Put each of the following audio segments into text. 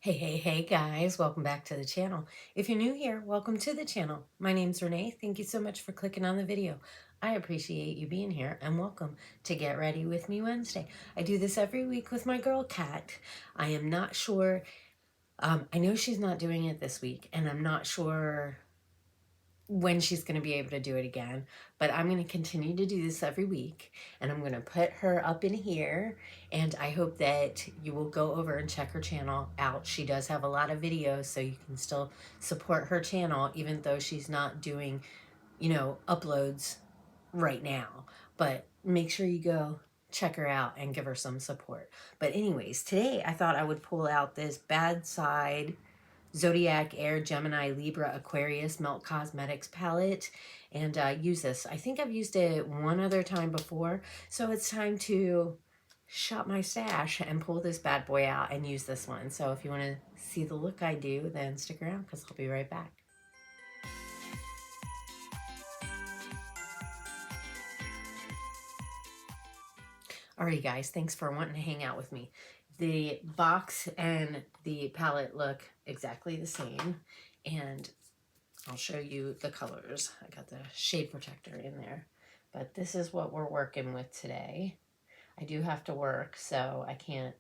Hey guys, welcome back to the channel. If you're new here, welcome to the channel. My name's Renee. Thank you so much for clicking on the video. I appreciate you being here and welcome to Get Ready With Me Wednesday. I do this every week with my girl Kat. I am not sure, I know she's not doing it this week and I'm not sure when she's going to be able to do it again, but I'm going to continue to do this every week and I'm going to put her up in here, and I hope that you will go over and check her channel out. She does have a lot of videos, so you can still support her channel even though she's not doing, uploads right now, but make sure you go check her out and give her some support. But anyways, today I thought I would pull out this Bad Side Zodiac, Air, Gemini, Libra, Aquarius Melt Cosmetics palette and use this. I think I've used it one other time before, so it's time to shop my stash and pull this bad boy out and use this one. So if you want to see the look I do, then stick around because I'll be right back. Alrighty guys, thanks for wanting to hang out with me. The box and the palette look exactly the same, and I'll show you the colors. I got the shade protector in there, but this is what we're working with today. I do have to work, so I can't,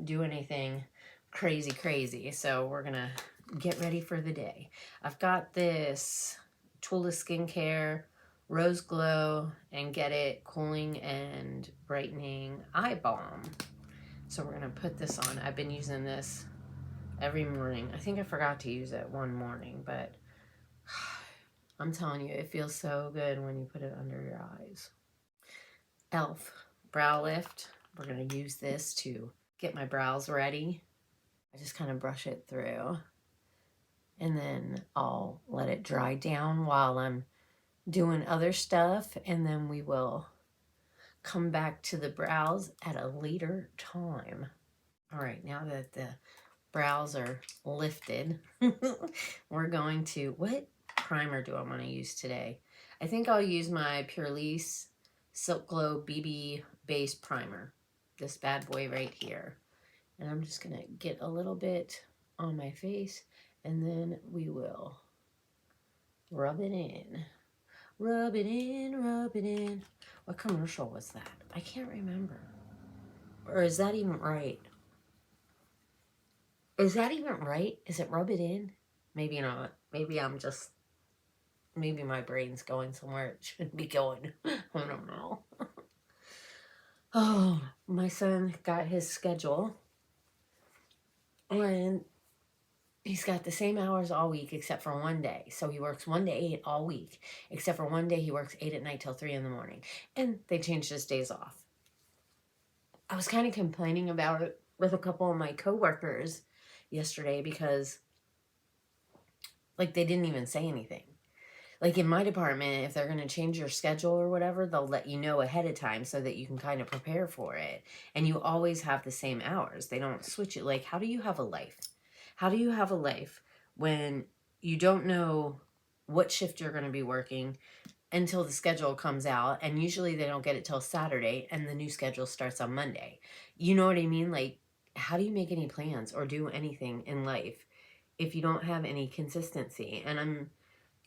do anything crazy. So we're gonna get ready for the day. I've got this Tula Skincare Rose Glow and Get It Cooling and Brightening Eye Balm. So we're gonna put this on. I've been using this every morning. I think I forgot to use it one morning, but I'm telling you, it feels so good when you put it under your eyes. e.l.f. Brow Lift. We're going to use this to get my brows ready. I just kind of brush it through, and then I'll let it dry down while I'm doing other stuff, and then we will come back to the brows at a later time. All right, now that the brows are lifted, we're going to, what primer do I want to use today? I think I'll use my Purlisse Silk Glow BB Base Primer, this bad boy right here. And I'm just going to get a little bit on my face, and then we will rub it in. Rub it in, rub it in. What commercial was that? I can't remember. Or is that even right? Is that even right? Is it rub it in? Maybe not. Maybe I'm just, maybe my brain's going somewhere it shouldn't be going. I don't know. Oh, my son got his schedule, and he's got the same hours all week except for one day. So he works 1 to 8 all week, except for one day he works 8 at night till 3 in the morning. And they changed his days off. I was kind of complaining about it with a couple of my coworkers yesterday because, like, they didn't even say anything. Like in my department, if they're going to change your schedule or whatever, they'll let you know ahead of time so that you can kind of prepare for it. And you always have the same hours. They don't switch it. Like, how do you have a life? How do you have a life when you don't know what shift you're going to be working until the schedule comes out? And usually they don't get it till Saturday, and the new schedule starts on Monday. You know what I mean? Like, how do you make any plans or do anything in life if you don't have any consistency? And I'm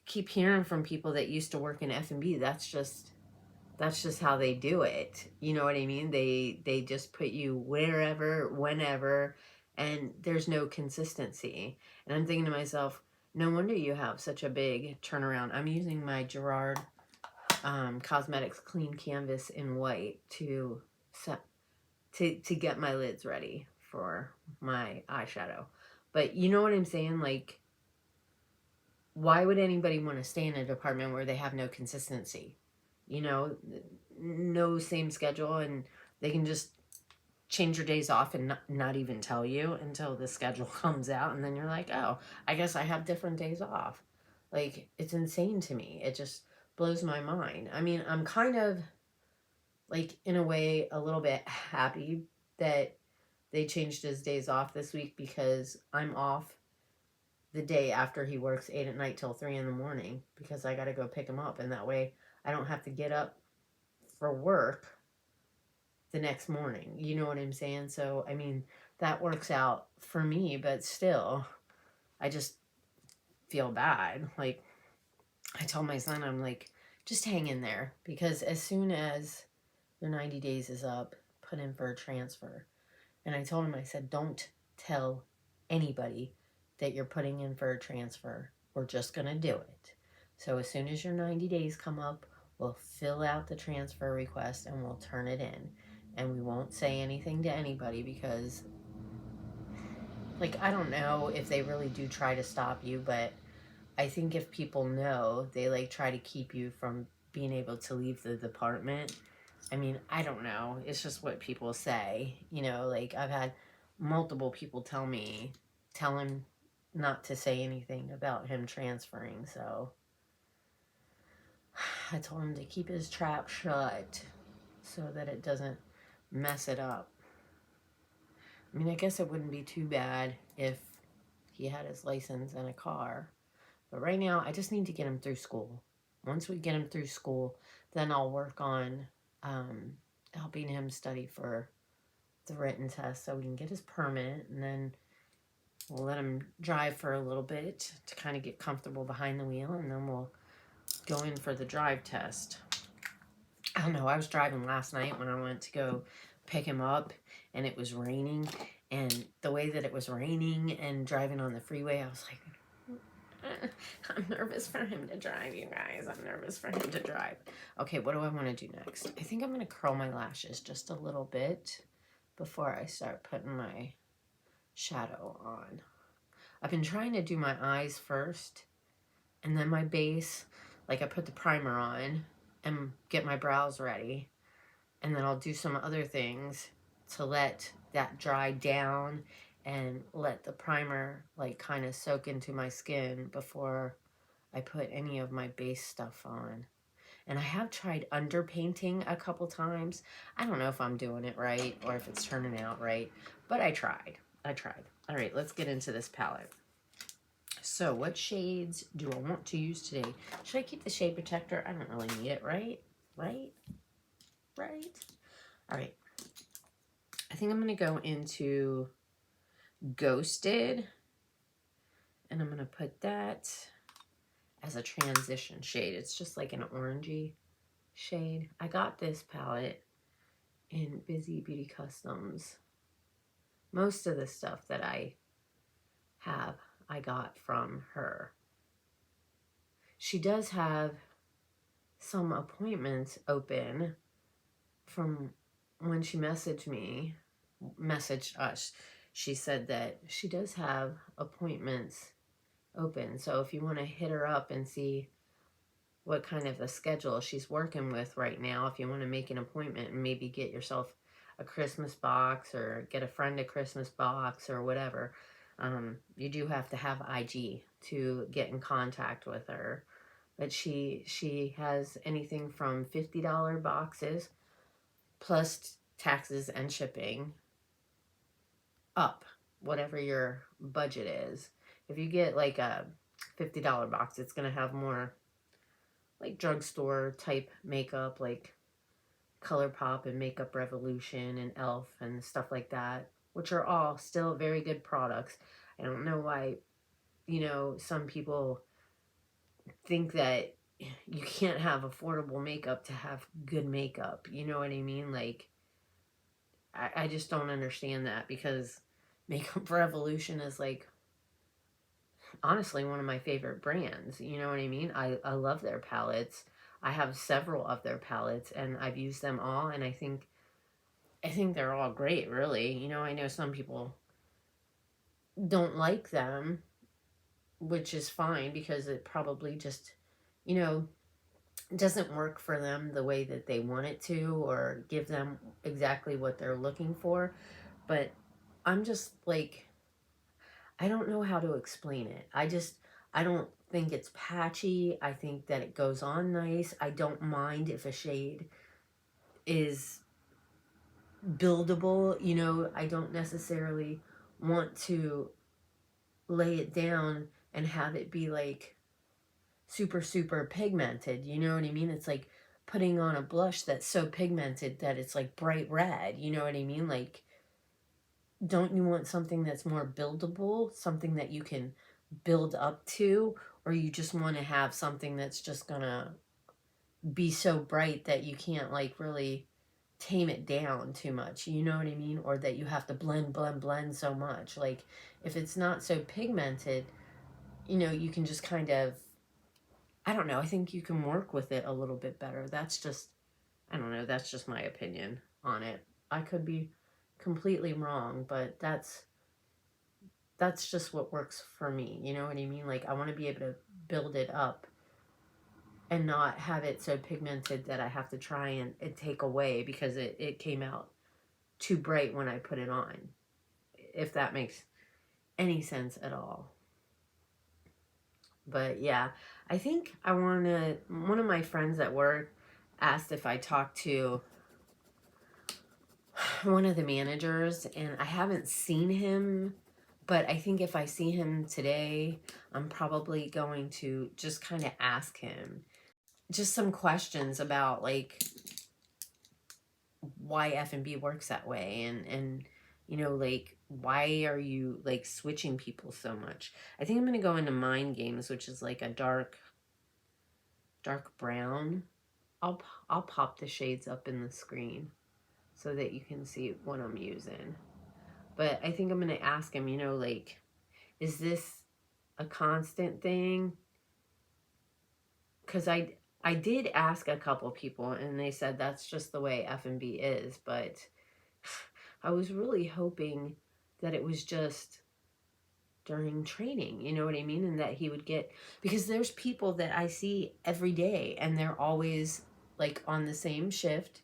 keep hearing from people that used to work in F&B, that's just how they do it. You know what I mean? They just put you wherever, whenever, and there's no consistency. And I'm thinking to myself, no wonder you have such a big turnaround. I'm using my Gerard Cosmetics Clean Canvas in white to get my lids ready for my eyeshadow. But you know what I'm saying? Like, why would anybody want to stay in a department where they have no consistency? You know, no same schedule, and they can just change your days off and not even tell you until the schedule comes out, and then you're like, oh, I guess I have different days off. Like, it's insane to me. It just blows my mind. I mean, I'm kind of, like, in a way, a little bit happy that they changed his days off this week because I'm off the day after he works 8 at night till 3 in the morning because I got to go pick him up. And that way I don't have to get up for work the next morning. You know what I'm saying? So, I mean, that works out for me, but still, I just feel bad. Like, I told my son, I'm like, just hang in there, because as soon as your 90 days is up, put in for a transfer. And I told him, I said, don't tell anybody that you're putting in for a transfer. We're just going to do it. So as soon as your 90 days come up, we'll fill out the transfer request and we'll turn it in. And we won't say anything to anybody, because, like, I don't know if they really do try to stop you, but I think if people know, they, like, try to keep you from being able to leave the department. I mean, I don't know. It's just what people say. You know, like, I've had multiple people tell him not to say anything about him transferring. So I told him to keep his trap shut so that it doesn't mess it up. I mean, I guess it wouldn't be too bad if he had his license and a car. But right now, I just need to get him through school. Once we get him through school, then I'll work on helping him study for the written test so we can get his permit, and then we'll let him drive for a little bit to kind of get comfortable behind the wheel, and then we'll go in for the drive test. I don't know, I was driving last night when I went to go pick him up, and it was raining, and the way that it was raining and driving on the freeway, I was like, I'm nervous for him to drive, you guys. I'm nervous for him to drive. Okay, what do I want to do next? I think I'm going to curl my lashes just a little bit before I start putting my shadow on. I've been trying to do my eyes first and then my base. Like, I put the primer on and get my brows ready, and then I'll do some other things to let that dry down and let the primer, like, kind of soak into my skin before I put any of my base stuff on. And I have tried underpainting a couple times. I don't know if I'm doing it right or if it's turning out right, but I tried. All right, let's get into this palette. So what shades do I want to use today? Should I keep the shade protector? I don't really need it, right? Right? All right. I think I'm going to go into Ghosted, and I'm going to put that as a transition shade. It's just like an orangey shade. I got this palette in Bizy Beauty Customs. Most of the stuff that I have, I got from her. She does have some appointments open from when she messaged us. She said that she does have appointments open. So if you want to hit her up and see what kind of a schedule she's working with right now, if you want to make an appointment and maybe get yourself a Christmas box or get a friend a Christmas box or whatever, you do have to have IG to get in contact with her. But she has anything from $50 boxes plus taxes and shipping up, whatever your budget is. If you get like a $50 box, it's going to have more like drugstore type makeup, like ColourPop and Makeup Revolution and e.l.f. and stuff like that, which are all still very good products. I don't know why, you know, some people think that you can't have affordable makeup to have good makeup. You know what I mean? Like, I just don't understand that, because Makeup Revolution is, like, honestly one of my favorite brands. You know what I mean? I love their palettes. I have several of their palettes and I've used them all, and I think they're all great, really. You know, I know some people don't like them, which is fine, because it probably just, you know, doesn't work for them the way that they want it to, or give them exactly what they're looking for. But I'm just like, I don't know how to explain it. I don't think it's patchy. I think that it goes on nice. I don't mind if a shade is buildable. You know, I don't necessarily want to lay it down and have it be like super, super pigmented. You know what I mean? It's like putting on a blush that's so pigmented that it's like bright red. You know what I mean? Like, don't you want something that's more buildable, something that you can build up to, or you just want to have something that's just gonna be so bright that you can't like really tame it down too much, you know what I mean? Or that you have to blend so much. Like if it's not so pigmented, you know, you can just kind of, I don't know, I think you can work with it a little bit better. That's just, I don't know, that's just my opinion on it. I could be completely wrong, but that's just what works for me. You know what I mean? Like I want to be able to build it up and not have it so pigmented that I have to try and take away because it came out too bright when I put it on. If that makes any sense at all. But yeah, I think I want to, one of my friends at work asked if I talked to one of the managers, and I haven't seen him, but I think if I see him today, I'm probably going to just kind of ask him just some questions about like why F&B works that way, and you know, like why are you like switching people so much. I think I'm going to go into Mind Games, which is like a dark brown. I'll pop the shades up in the screen so that you can see what I'm using. But I think I'm going to ask him, you know, like, is this a constant thing? Because I did ask a couple people and they said that's just the way F&B is, but I was really hoping that it was just during training, you know what I mean? And that he would get, because there's people that I see every day and they're always like on the same shift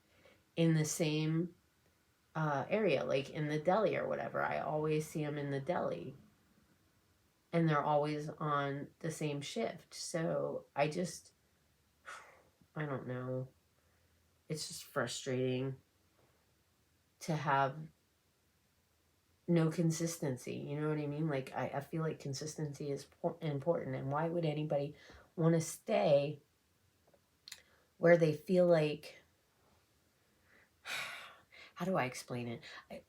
in the same area, like in the deli or whatever. I always see them in the deli and they're always on the same shift. So I don't know. It's just frustrating to have no consistency. You know what I mean? Like, I feel like consistency is important. And why would anybody want to stay where they feel like, how do I explain it?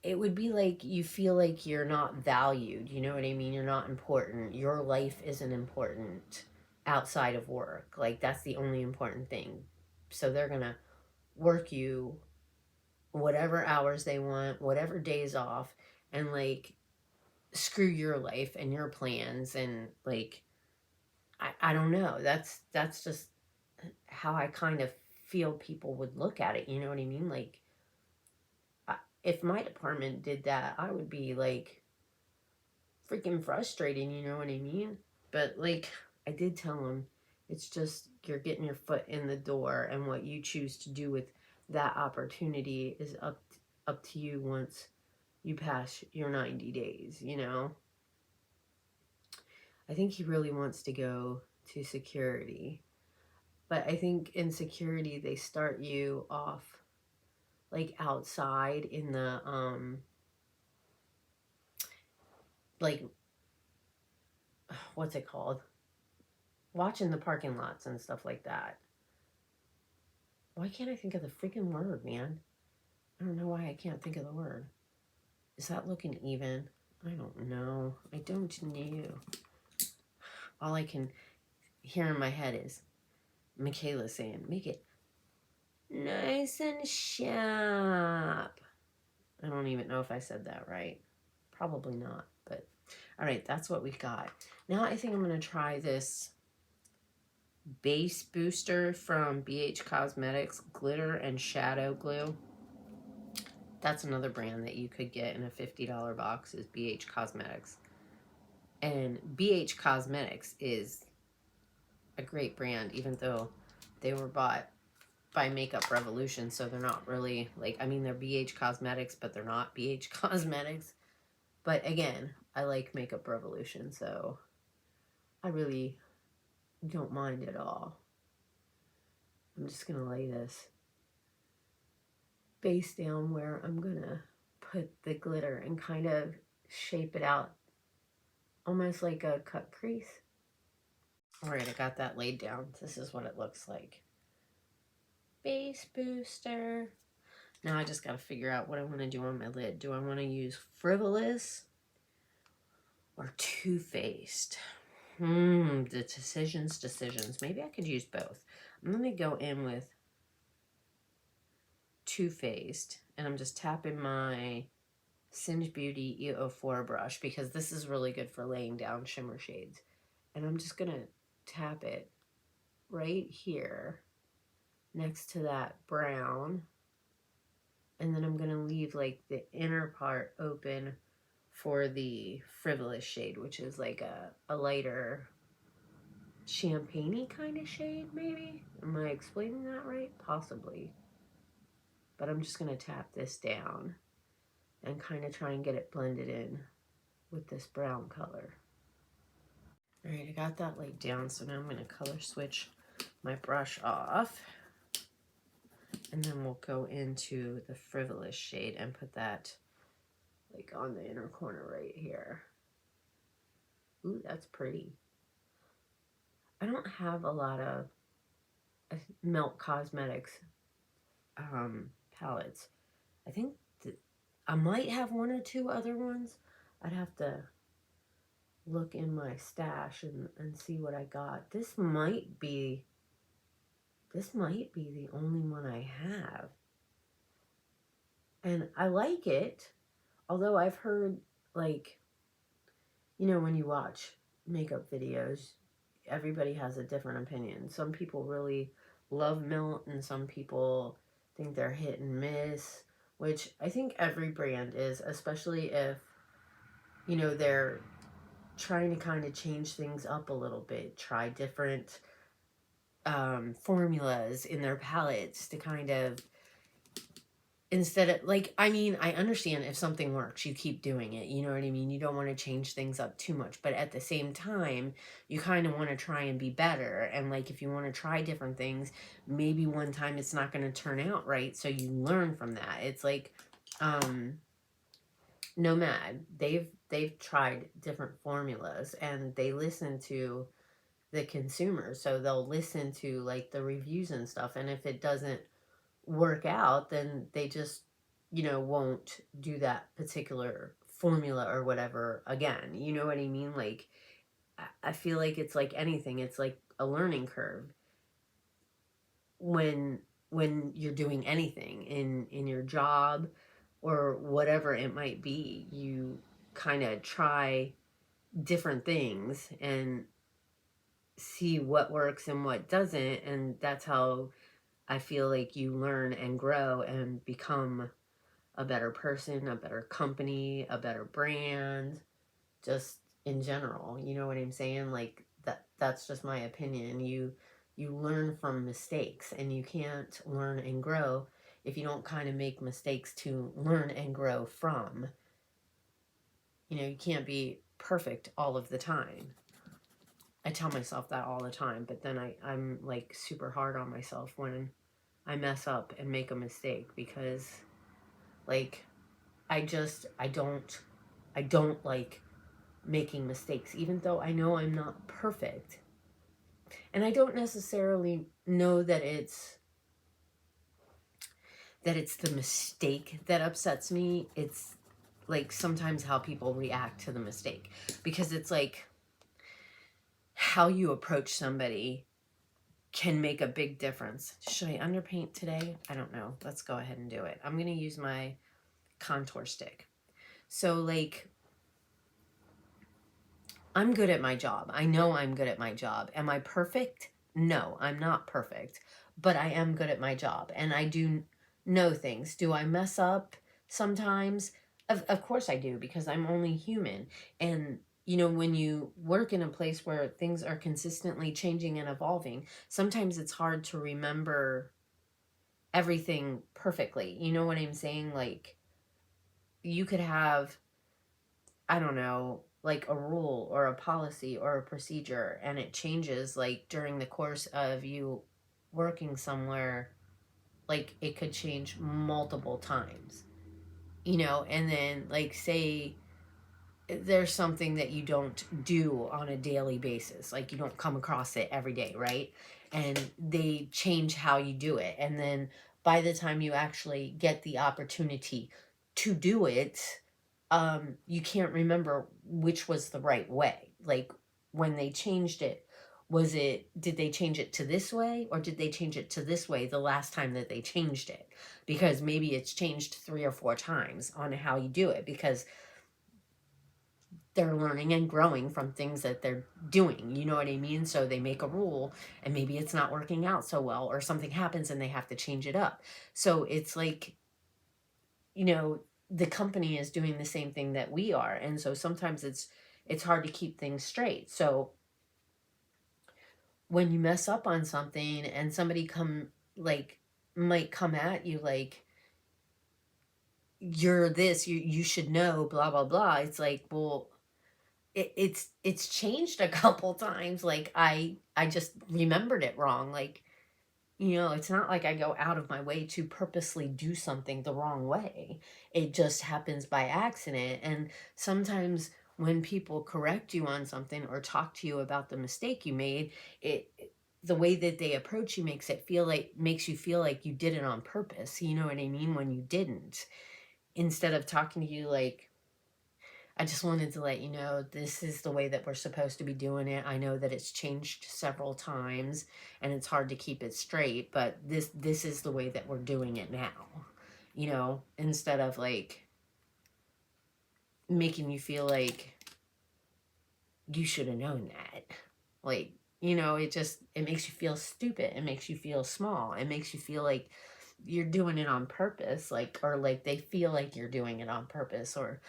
It would be like you feel like you're not valued. You know what I mean? You're not important. Your life isn't important outside of work. Like, that's the only important thing. So they're going to work you whatever hours they want, whatever days off, and like screw your life and your plans. And like, I don't know. That's just how I kind of feel people would look at it. You know what I mean? Like, if my department did that, I would be like freaking frustrated. You know what I mean? But like, I did tell him, it's just you're getting your foot in the door, and what you choose to do with that opportunity is up to you once you pass your 90 days, you know? I think he really wants to go to security. But I think in security, they start you off like outside in the, like, what's it called? Watching the parking lots and stuff like that. Why can't I think of the freaking word, man? I don't know why I can't think of the word. Is that looking even? I don't know. I don't know. All I can hear in my head is Michaela saying, make it nice and sharp. I don't even know if I said that right. Probably not, but all right, that's what we got. Now I think I'm going to try this base booster from BH Cosmetics, Glitter and Shadow Glue. That's another brand that you could get in a $50 box, is BH Cosmetics. And BH Cosmetics is a great brand, even though they were bought by Makeup Revolution, so they're not really, like, I mean, they're BH Cosmetics, but they're not BH Cosmetics. But again, I like Makeup Revolution, so I really don't mind at all. I'm just going to lay this base down where I'm going to put the glitter and kind of shape it out almost like a cut crease. All right, I got that laid down. This is what it looks like. Base booster. Now I just got to figure out what I want to do on my lid. Do I want to use Frivolous or Too Faced? The decisions. Maybe I could use both. I'm going to go in with Too Faced, and I'm just tapping my Singe Beauty E04 brush because this is really good for laying down shimmer shades. And I'm just going to tap it right here next to that brown. And then I'm going to leave like the inner part open for the Frivolous shade, which is like a lighter champagne-y kind of shade, maybe? Am I explaining that right? Possibly. But I'm just going to tap this down and kind of try and get it blended in with this brown color. All right, I got that laid down, so now I'm going to color switch my brush off. And then we'll go into the Frivolous shade and put that like on the inner corner right here. Ooh, that's pretty. I don't have a lot of Melt Cosmetics palettes. I think I might have one or two other ones. I'd have to look in my stash and see what I got. This might be the only one I have. And I like it. Although I've heard, like, you know, when you watch makeup videos, everybody has a different opinion. Some people really love Melt and some people think they're hit and miss, which I think every brand is, especially if, you know, they're trying to kind of change things up a little bit, try different formulas in their palettes to kind of, instead of, like, I mean, I understand if something works, you keep doing it, you know what I mean? You don't want to change things up too much, but at the same time, you kind of want to try and be better. And like, if you want to try different things, maybe one time it's not going to turn out right, so you learn from that. It's like, Nomad, they've tried different formulas and they listen to the consumers, so they'll listen to like the reviews and stuff, and if it doesn't work out, then they just, you know, won't do that particular formula or whatever again. You know what I mean? Like, I feel like it's like anything. It's like a learning curve when you're doing anything in your job or whatever it might be. You kind of try different things and see what works and what doesn't, and that's how I feel like you learn and grow and become a better person, a better company, a better brand, just in general. You know what I'm saying? Like, that's just my opinion. You learn from mistakes, and you can't learn and grow if you don't kind of make mistakes to learn and grow from. You know, you can't be perfect all of the time. I tell myself that all the time, but then I'm like super hard on myself when I mess up and make a mistake, because like I don't like making mistakes, even though I know I'm not perfect. And I don't necessarily know that it's the mistake that upsets me. It's like sometimes how people react to the mistake, because it's like how you approach somebody can make a big difference. Should I underpaint today? I don't know. Let's go ahead and do it. I'm going to use my contour stick. So like, I'm good at my job. I know I'm good at my job. Am I perfect? No, I'm not perfect, but I am good at my job and I do know things. Do I mess up sometimes? Of course I do, because I'm only human. And you know, when you work in a place where things are consistently changing and evolving, sometimes it's hard to remember everything perfectly. You know what I'm saying? Like, you could have, I don't know, like a rule or a policy or a procedure, and it changes like during the course of you working somewhere. Like, it could change multiple times, you know, and then like, say there's something that you don't do on a daily basis, like you don't come across it every day, right? And they change how you do it, and then by the time you actually get the opportunity to do it, you can't remember which was the right way. Like when they changed it, did they change it to this way, or did they change it to this way the last time that they changed it? Because maybe it's changed 3 or 4 times on how you do it, because they're learning and growing from things that they're doing. You know what I mean? So they make a rule and maybe it's not working out so well, or something happens and they have to change it up. So it's like, you know, the company is doing the same thing that we are. And so sometimes it's hard to keep things straight. So when you mess up on something and somebody might come at you like, you're this, you should know, blah blah blah. It's like, well, it's changed a couple times. Like I just remembered it wrong. Like, you know, it's not like I go out of my way to purposely do something the wrong way. It just happens by accident. And sometimes when people correct you on something or talk to you about the mistake you made, the way that they approach you makes you feel like you did it on purpose. You know what I mean? When you didn't. Instead of talking to you like, I just wanted to let you know this is the way that we're supposed to be doing it. I know that it's changed several times and it's hard to keep it straight, but this is the way that we're doing it now. You know, instead of like making you feel like you should have known that. Like, you know, it makes you feel stupid. It makes you feel small. It makes you feel like you're doing it on purpose, like, or like they feel like you're doing it on purpose, or,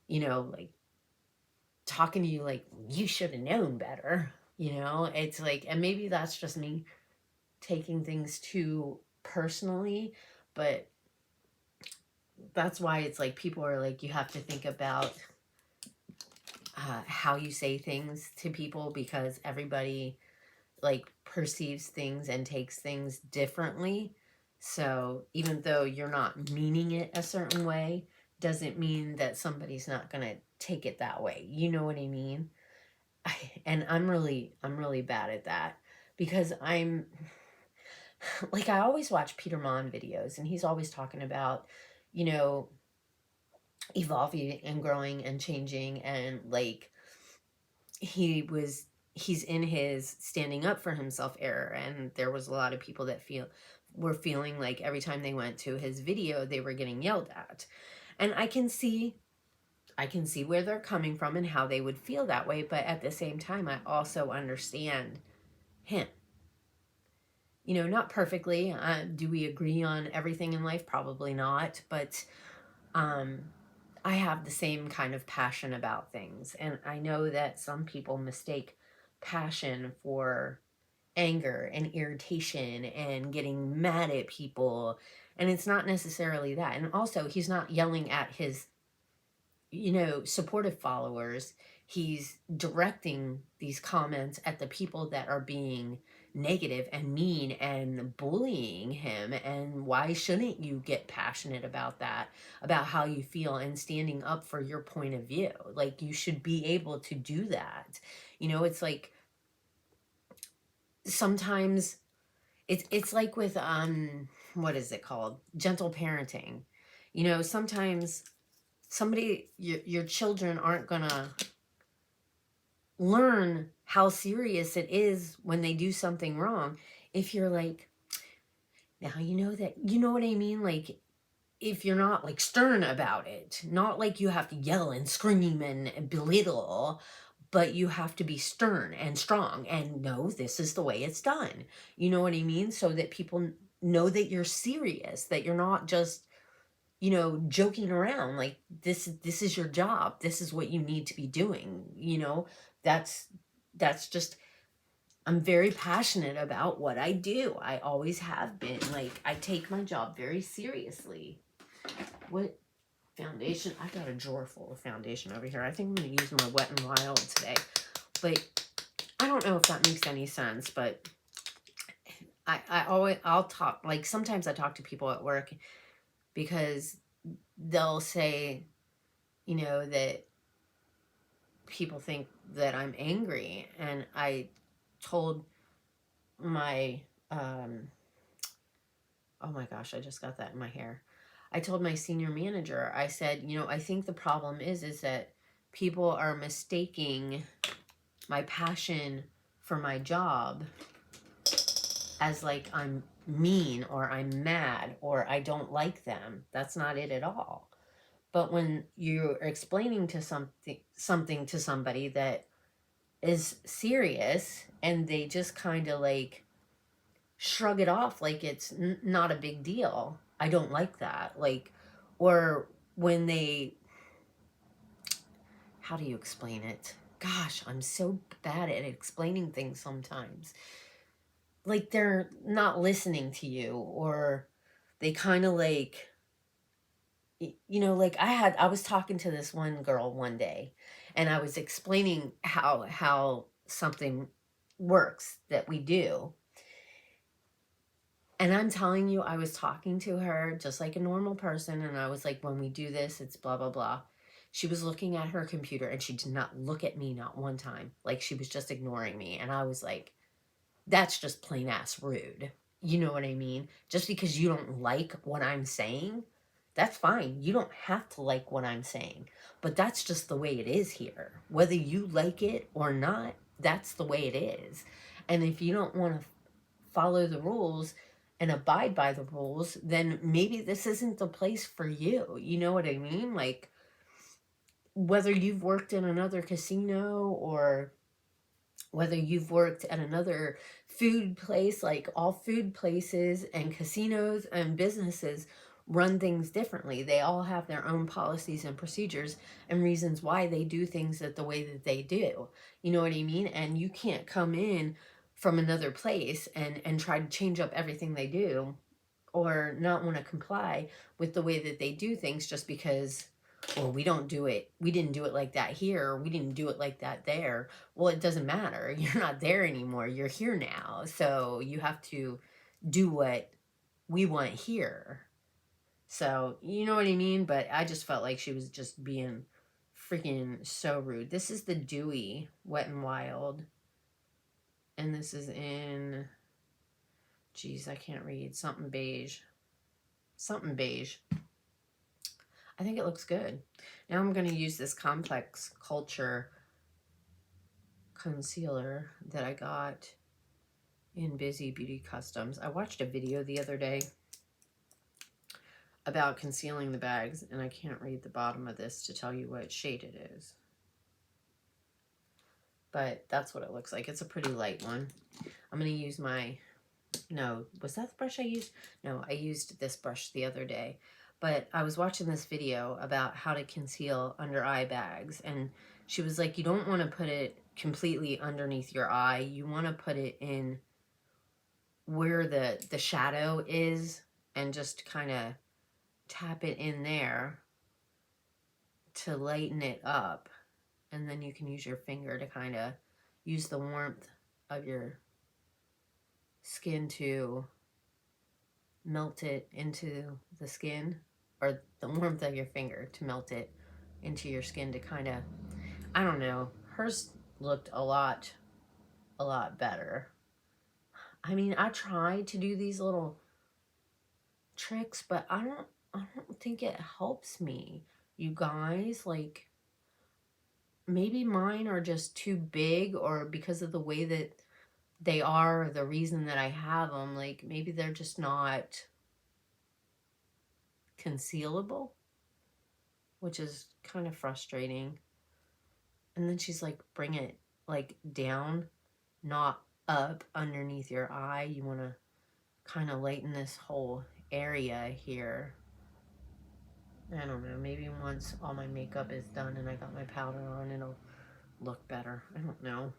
you know, like talking to you like you should have known better. You know, it's like, and maybe that's just me taking things too personally, but that's why it's like people are like, you have to think about how you say things to people, because everybody like perceives things and takes things differently. So even though you're not meaning it a certain way, doesn't mean that somebody's not gonna take it that way. You know what I mean? And I'm really bad at that, because I'm like, I always watch Peter Mon videos and he's always talking about, you know, evolving and growing and changing, and like he's in his standing up for himself era, and there was a lot of people that were feeling like every time they went to his video they were getting yelled at. And I can see where they're coming from and how they would feel that way, but at the same time I also understand him. You know, not perfectly. Do we agree on everything in life? Probably not, but I have the same kind of passion about things, and I know that some people mistake passion for anger and irritation and getting mad at people, and it's not necessarily that. And also, he's not yelling at his, you know, supportive followers. He's directing these comments at the people that are being negative and mean and bullying him. And why shouldn't you get passionate about that, about how you feel, and standing up for your point of view? Like, you should be able to do that. You know, it's like sometimes it's like with what is it called, gentle parenting. You know, sometimes your children aren't gonna learn how serious it is when they do something wrong if you're like, now you know that, you know what I mean? Like, if you're not like stern about it, not like you have to yell and scream and belittle, but you have to be stern and strong and no, this is the way it's done. You know what I mean? So that people know that you're serious, that you're not just, you know, joking around. Like, this is your job. This is what you need to be doing. You know, that's just, I'm very passionate about what I do. I always have been. Like, I take my job very seriously. What foundation? I got a drawer full of foundation over here. I think I'm going to use my Wet n Wild today. But I don't know if that makes any sense, but I'll talk, like, sometimes I talk to people at work because they'll say, you know, that people think that I'm angry. And I told my Oh my gosh, I just got that in my hair. I told my senior manager, I said, you know, I think the problem is that people are mistaking my passion for my job as like I'm mean or I'm mad or I don't like them. That's not it at all. But when you're explaining to something to somebody that is serious and they just kind of like shrug it off like it's not a big deal, I don't like that. Like, or when they, how do you explain it? Gosh, I'm so bad at explaining things sometimes. Like they're not listening to you, or they kind of like, you know, like I was talking to this one girl one day and I was explaining how something works that we do. And I'm telling you, I was talking to her just like a normal person. And I was like, when we do this, it's blah, blah, blah. She was looking at her computer and she did not look at me, not one time. Like she was just ignoring me. And I was like, that's just plain ass rude. You know what I mean? Just because you don't like what I'm saying, that's fine. You don't have to like what I'm saying. But that's just the way it is here. Whether you like it or not, that's the way it is. And if you don't want to follow the rules and abide by the rules, then maybe this isn't the place for you. You know what I mean? Like, whether you've worked in another casino or whether you've worked at another food place, like all food places and casinos and businesses run things differently. They all have their own policies and procedures and reasons why they do things that the way that they do. You know what I mean? And you can't come in from another place and try to change up everything they do or not want to comply with the way that they do things just because, well, we don't do it. We didn't do it like that here. We didn't do it like that there. Well, it doesn't matter. You're not there anymore. You're here now. So you have to do what we want here. So, you know what I mean? But I just felt like she was just being freaking so rude. This is the Dewy Wet and Wild. And this is in, geez, I can't read. Something beige. Something beige. I think it looks good. Now I'm going to use this Complex Culture concealer that I got in Bizy Beauty Customs. I watched a video the other day about concealing the bags, and I can't read the bottom of this to tell you what shade it is. But that's what it looks like. It's a pretty light one. I'm going to use my, no, was that the brush I used? No, I used this brush the other day. But I was watching this video about how to conceal under eye bags, and she was like, you don't want to put it completely underneath your eye. You want to put it in where the shadow is and just kind of tap it in there to lighten it up. And then you can use your finger to kind of use the warmth of your skin to melt it into the skin, or the warmth of your finger to melt it into your skin to kind of, I don't know, hers looked a lot better. I mean, I tried to do these little tricks, but I don't think it helps me, you guys. Like, maybe mine are just too big, or because of the way that they are, or the reason that I have them, like maybe they're just not concealable, which is kind of frustrating. And then she's like, bring it like down, not up underneath your eye. You want to kind of lighten this whole area here. I don't know, maybe once all my makeup is done and I got my powder on, it'll look better. I don't know.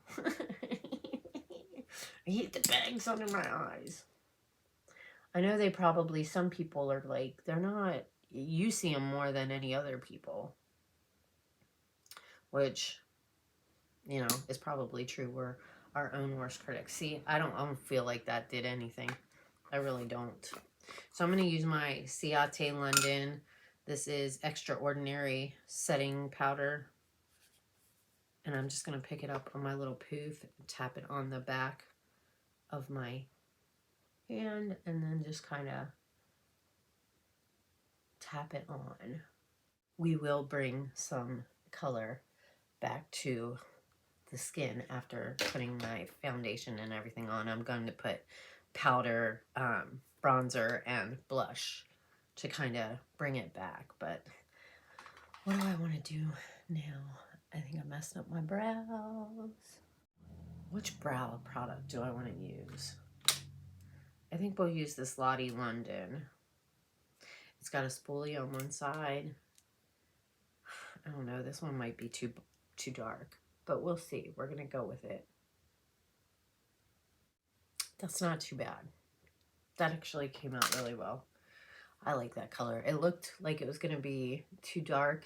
I hate the bags under my eyes. I know they probably, some people are like, they're not, you see them more than any other people, which, you know, is probably true. We're our own worst critics. See, I don't feel like that did anything. I really don't. So I'm going to use my Ciate London. This is Extraordinary Setting Powder. And I'm just going to pick it up on my little poof and tap it on the back of my hand. And then just kind of tap it on. We will bring some color back to the skin after putting my foundation and everything on. I'm going to put powder, bronzer, and blush to kind of bring it back. But what do I want to do now? I think I messed up my brows. Which brow product do I want to use? I think we'll use this Lottie London. It's got a spoolie on one side. I don't know, this one might be too dark, but we'll see. We're gonna go with it. That's not too bad. That actually came out really well. I like that color. It looked like it was gonna be too dark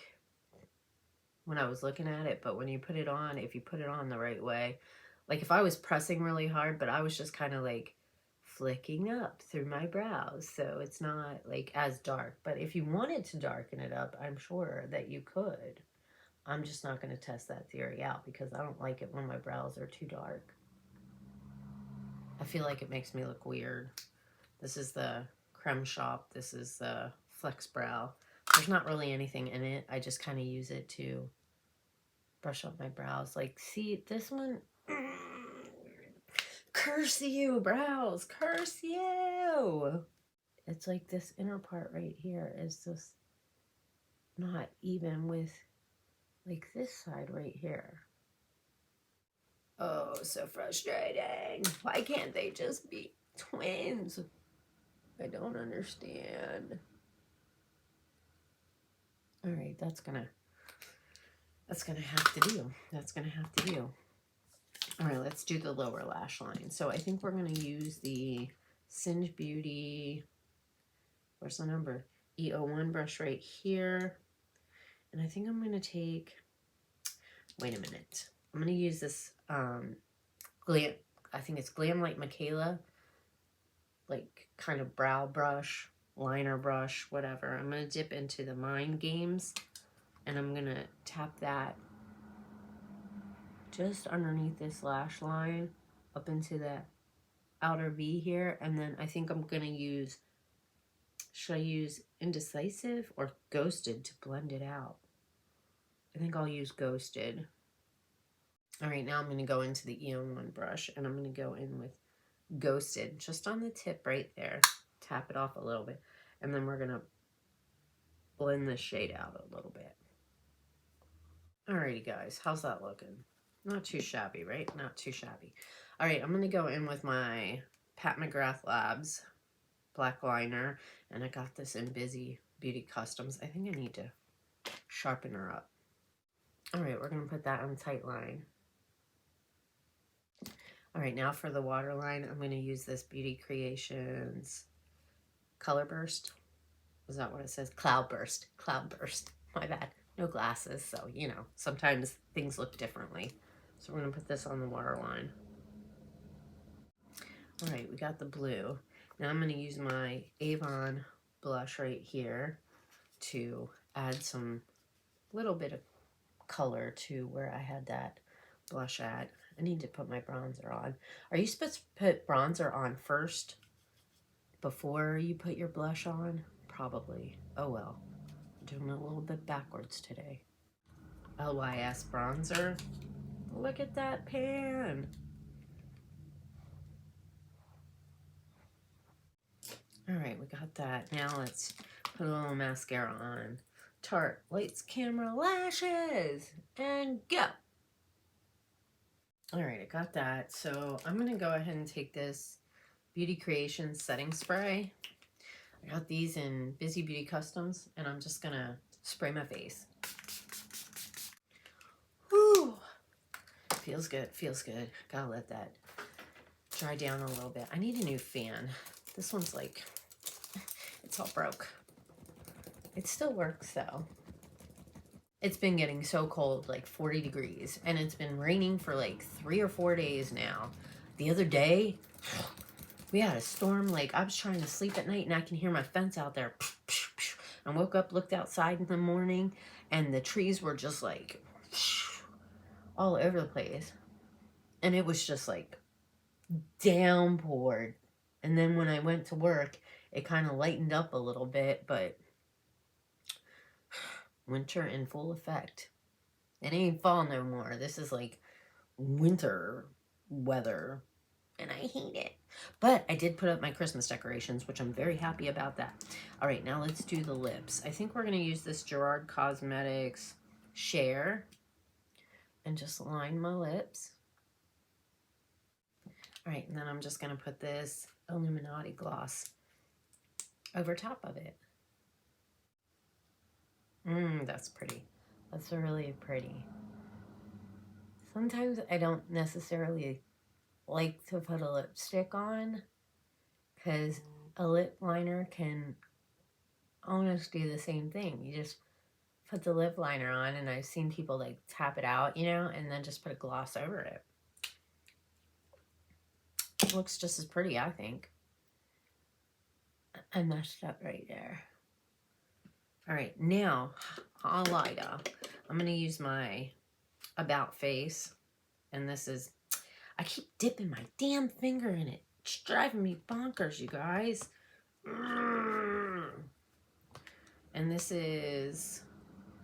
when I was looking at it, but when you put it on, if you put it on the right way, like if I was pressing really hard, but I was just kind of like flicking up through my brows, so it's not like as dark. But if you wanted to darken it up, I'm sure that you could. I'm just not going to test that theory out because I don't like it when my brows are too dark. I feel like it makes me look weird. This is the Creme Shop. This is the Flex Brow. There's not really anything in it. I just kind of use it to brush up my brows. Like, see, this one... Curse you, brows. Curse you. It's like this inner part right here is just not even with like this side right here. Oh, so frustrating. Why can't they just be twins? I don't understand. All right, that's gonna have to do. That's gonna have to do. All right, let's do the lower lash line. So I think we're gonna use the Singe Beauty, where's the number? E01 brush right here. And I think I'm gonna take, wait a minute. I'm gonna use this Glam, I think it's Glam Like Michaela, like kind of brow brush, liner brush, whatever. I'm gonna dip into the Mind Games and I'm gonna tap that just underneath this lash line up into the outer V here. And then I think I'm gonna use, should I use Indecisive or Ghosted to blend it out? I think I'll use Ghosted. All right, now I'm gonna go into the E01 brush and I'm gonna go in with Ghosted just on the tip right there. Tap it off a little bit. And then we're gonna blend the shade out a little bit. Alrighty guys, how's that looking? Not too shabby, right? Not too shabby. All right, I'm gonna go in with my Pat McGrath Labs black liner, and I got this in Bizy Beauty Customs. I think I need to sharpen her up. All right, we're gonna put that on tight line. All right, now for the waterline, I'm gonna use this Beauty Creations Color Burst. Is that what it says? Cloud Burst. Cloud Burst. My bad. No glasses, so, you know, sometimes things look differently. So we're going to put this on the waterline. All right, we got the blue. Now I'm going to use my Avon blush right here to add some little bit of color to where I had that blush at. I need to put my bronzer on. Are you supposed to put bronzer on first before you put your blush on? Probably. Oh well. I'm doing a little bit backwards today. LYS bronzer. Look at that pan. All right, we got that. Now let's put a little mascara on. Tarte Lights, Camera, Lashes, and go. All right, I got that. So I'm going to go ahead and take this Beauty Creations setting spray. I got these in Bizy Beauty Customs, and I'm just going to spray my face. Whew. Feels good, feels good. Gotta let that dry down a little bit. I need a new fan. This one's like, it's all broke. It still works though. It's been getting so cold, like 40 degrees, and it's been raining for like 3 or 4 days now. The other day, we had a storm. Like, I was trying to sleep at night and I can hear my fence out there. I woke up, looked outside in the morning, and the trees were just like all over the place. And it was just like downpoured. And then when I went to work, it kind of lightened up a little bit, but Winter in full effect. It ain't fall no more. This is like winter weather, and I hate it. But I did put up my Christmas decorations, which I'm very happy about that. All right, now let's do the lips. I think we're going to use this Gerard Cosmetics Share and just line my lips. All right, and then I'm just going to put this Illuminati gloss over top of it. That's pretty. That's really pretty. Sometimes I don't necessarily like to put a lipstick on because a lip liner can almost do the same thing. You just put the lip liner on, and I've seen people like tap it out, you know, and then just put a gloss over it. It looks just as pretty, I think. I messed up right there. All right, now, highlighter. I'm going to use my About Face, and this is, I keep dipping my damn finger in it. It's driving me bonkers, you guys. And this is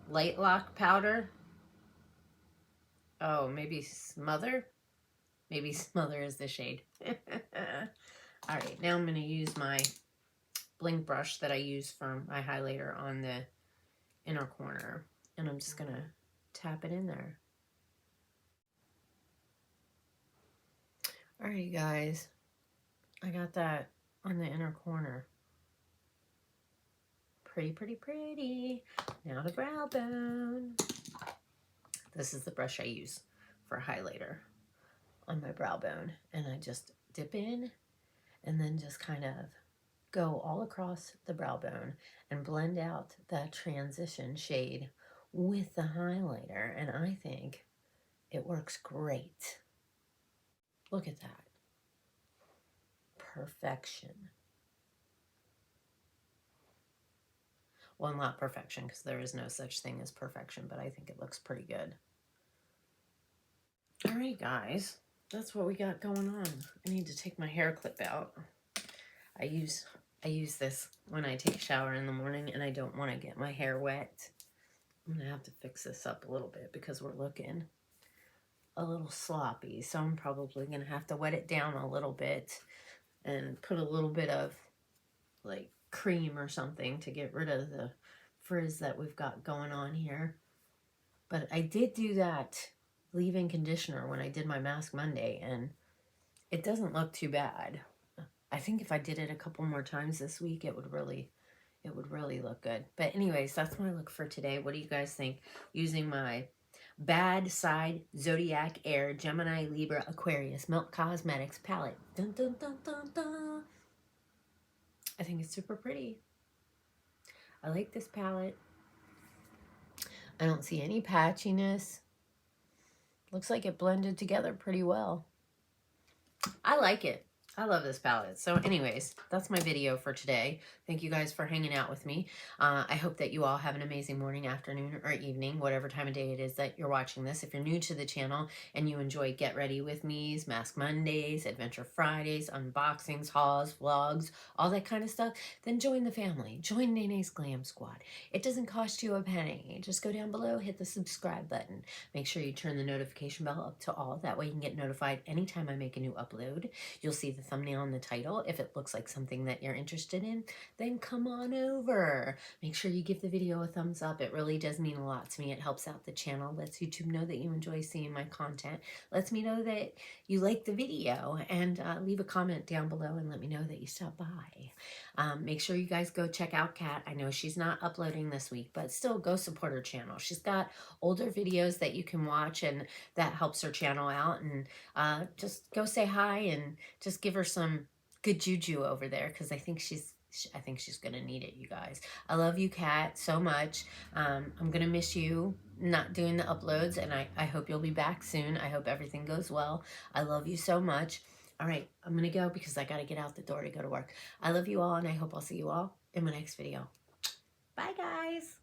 Light Lock Powder. Oh, maybe Smother? Maybe Smother is the shade. All right, now I'm going to use my bling brush that I use for my highlighter on the inner corner. And I'm just going to tap it in there. All right, guys. I got that on the inner corner. Pretty, pretty, pretty. Now the brow bone. This is the brush I use for highlighter on my brow bone. And I just dip in and then just kind of go all across the brow bone and blend out that transition shade with the highlighter. And I think it works great. Look at that. Perfection. Well, not perfection, because there is no such thing as perfection, but I think it looks pretty good. All right, guys, that's what we got going on. I need to take my hair clip out. I use this when I take a shower in the morning and I don't want to get my hair wet. I'm going to have to fix this up a little bit because we're looking a little sloppy. So I'm probably going to have to wet it down a little bit and put a little bit of like cream or something to get rid of the frizz that we've got going on here. But I did do that leave-in conditioner when I did my Mask Monday, and it doesn't look too bad. I think if I did it a couple more times this week, it would really look good. But anyways, that's my look for today. What do you guys think? Using my Bad Side Zodiac Air Gemini Libra Aquarius Milk Cosmetics palette. Dun, dun, dun, dun, dun. I think it's super pretty. I like this palette. I don't see any patchiness. Looks like it blended together pretty well. I like it. I love this palette. So anyways, that's my video for today. Thank you guys for hanging out with me. I hope that you all have an amazing morning, afternoon, or evening, whatever time of day it is that you're watching this. If you're new to the channel and you enjoy Get Ready With Me's, Mask Mondays, Adventure Fridays, unboxings, hauls, vlogs, all that kind of stuff, then join the family. Join Nene's Glam Squad. It doesn't cost you a penny. Just go down below, hit the subscribe button. Make sure you turn the notification bell up to all. That way you can get notified anytime I make a new upload. You'll see the thumbnail and the title. If it looks like something that you're interested in, then come on over. Make sure you give the video a thumbs up. It really does mean a lot to me. It helps out the channel, lets YouTube know that you enjoy seeing my content, lets me know that you like the video, and leave a comment down below and let me know that you stopped by. Make sure you guys go check out Kat. I know she's not uploading this week, but still go support her channel. She's got older videos that you can watch, and that helps her channel out. And just go say hi and just give her some good juju over there, because I think she's gonna need it, you guys. I love you, Kat, so much. I'm gonna miss you not doing the uploads, and I hope you'll be back soon. I hope everything goes well. I love you so much. All right, I'm gonna go because I gotta get out the door to go to work. I love you all, and I hope I'll see you all in my next video. Bye, guys.